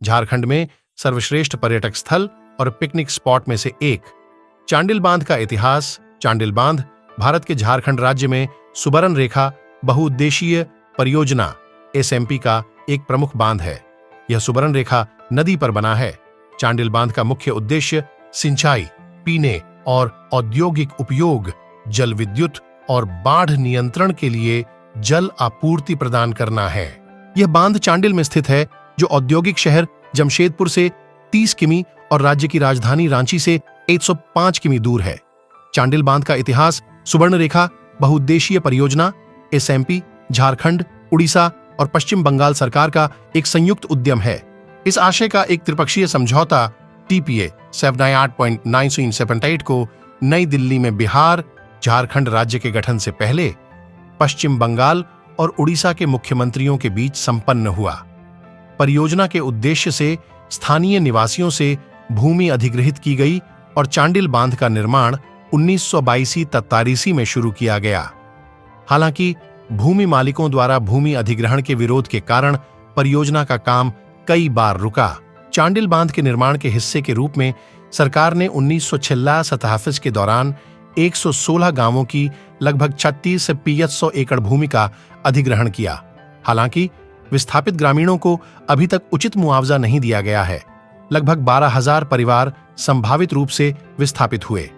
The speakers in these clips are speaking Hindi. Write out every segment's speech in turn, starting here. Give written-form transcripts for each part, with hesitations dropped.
झारखंड में सर्वश्रेष्ठ पर्यटक स्थल और पिकनिक स्पॉट में से एक। चांडिल बांध का इतिहास। चांडिल बांध भारत के झारखंड राज्य में सुबर्ण रेखा बहुउद्देशीय परियोजना SMP का एक प्रमुख बांध है। यह सुबर्ण रेखा नदी पर बना है। चांडिल बांध का मुख्य उद्देश्य सिंचाई, पीने और औद्योगिक उपयोग, जल विद्युत और बाढ़ नियंत्रण के लिए जल आपूर्ति प्रदान करना है। यह बांध चांडिल में स्थित है, जो औद्योगिक शहर जमशेदपुर से 30 किमी और राज्य की राजधानी रांची से 105 किमी दूर है। चांडिल बांध का इतिहास सुबर्ण रेखा बहुउद्देशीय परियोजना SMP, झारखंड, उड़ीसा और पश्चिम बंगाल सरकार का एक संयुक्त उद्यम है। इस आशय का एक त्रिपक्षीय समझौता TPA 78.1978 को नई दिल्ली में बिहार, झारखंड राज्य के गठन से पहले पश्चिम बंगाल और उड़ीसा के मुख्यमंत्रियों के बीच संपन्न हुआ। परियोजना के उद्देश्य से स्थानीय निवासियों से भूमि अधिग्रहित की गई और चांडिल बांध का निर्माण 1982-83 में शुरू किया गया। हालांकि भूमि मालिकों द्वारा भूमि अधिग्रहण के विरोध के कारण परियोजना का काम कई बार रुका। चांडिल बांध के निर्माण के हिस्से के रूप में सरकार ने 1976 के दौरान 116 गांवों की लगभग 36 से 6500 एकड़ भूमि का अधिग्रहण किया। हालांकि विस्थापित ग्रामीणों को अभी तक उचित मुआवजा नहीं दिया गया है। लगभग 12,000 परिवार संभावित रूप से विस्थापित हुए।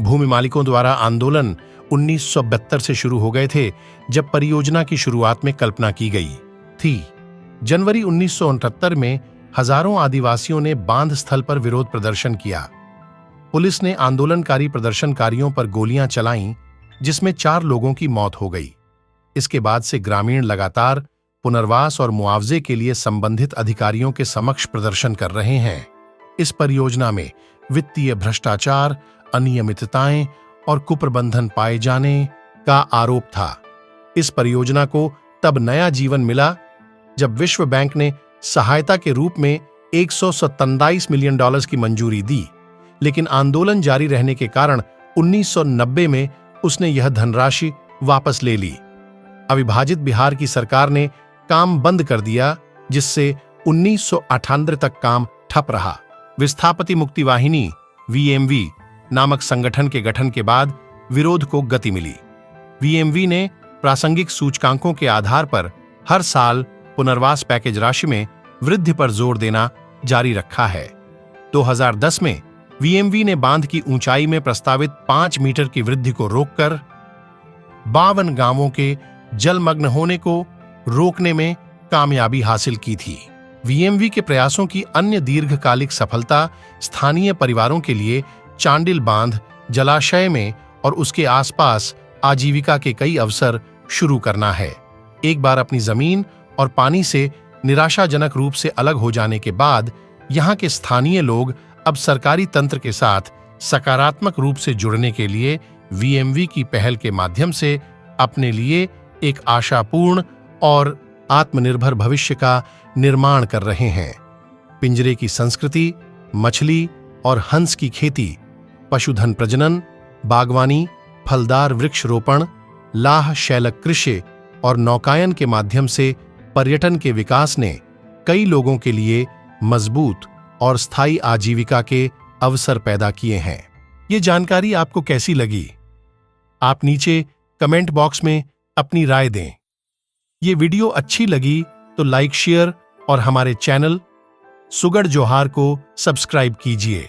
भूमि मालिकों द्वारा आंदोलन 1972 से शुरू हो गए थे, जब परियोजना की शुरुआत में कल्पना की गई थी। जनवरी 1969 में हजारों आदिवासियों ने बांध स्थल पर विरोध प्रदर्शन किया। पुलिस ने आंदोलनकारी प्रदर्शनकारियों पर गोलियां चलाईं, जिसमें 4 लोगों की मौत हो गई। इसके बाद से ग्रामीण लगातार पुनर्वास और मुआवजे के लिए संबंधित अधिकारियों के समक्ष प्रदर्शन कर रहे हैं। इस परियोजना में वित्तीय भ्रष्टाचार, अनियमितताएं और कुप्रबंधन पाए जाने का आरोप था। इस परियोजना को तब नया जीवन मिला जब विश्व बैंक ने सहायता के रूप में $127 मिलियन की मंजूरी दी, लेकिन आंदोलन जारी रहने के कारण 1990 में उसने यह धनराशि वापस ले ली। अविभाजित बिहार की सरकार ने काम बंद कर दिया, जिससे 1998 तक काम ठप रहा। विस्थापति मुक्ति वाहिनी VMV नामक संगठन के गठन के बाद विरोध को गति मिली। VMV ने प्रासंगिक सूचकांकों के आधार पर हर साल पुनर्वास पैकेज राशि में वृद्धि पर जोर देना जारी रखा है। 2010 में VMV ने बांध की ऊंचाई में प्रस्तावित 5 मीटर की वृद्धि को रोककर 52 गांवों के जलमग्न होने को रोकने में कामयाबी हासिल की थी। VMV के प्रयासों की अन्य दीर्घकालिक सफलता स्थानीय परिवारों के लिए चांडिल बांध जलाशय में और उसके आसपास आजीविका के कई अवसर शुरू करना है। एक बार अपनी जमीन और पानी से निराशाजनक रूप से अलग हो जाने के बाद यहाँ के स्थानीय लोग अब सरकारी तंत्र के साथ सकारात्मक रूप से जुड़ने के लिए VMV की पहल के माध्यम से अपने लिए एक आशापूर्ण और आत्मनिर्भर भविष्य का निर्माण कर रहे हैं। पिंजरे की संस्कृति, मछली और हंस की खेती, पशुधन प्रजनन, बागवानी, फलदार वृक्ष रोपण, लाह शैलक कृषि और नौकायन के माध्यम से पर्यटन के विकास ने कई लोगों के लिए मजबूत और स्थायी आजीविका के अवसर पैदा किए हैं। ये जानकारी आपको कैसी लगी? आप नीचे कमेंट बॉक्स में अपनी राय दें। ये वीडियो अच्छी लगी तो लाइक, शेयर और हमारे चैनल सुगढ़ जोहार को सब्सक्राइब कीजिए।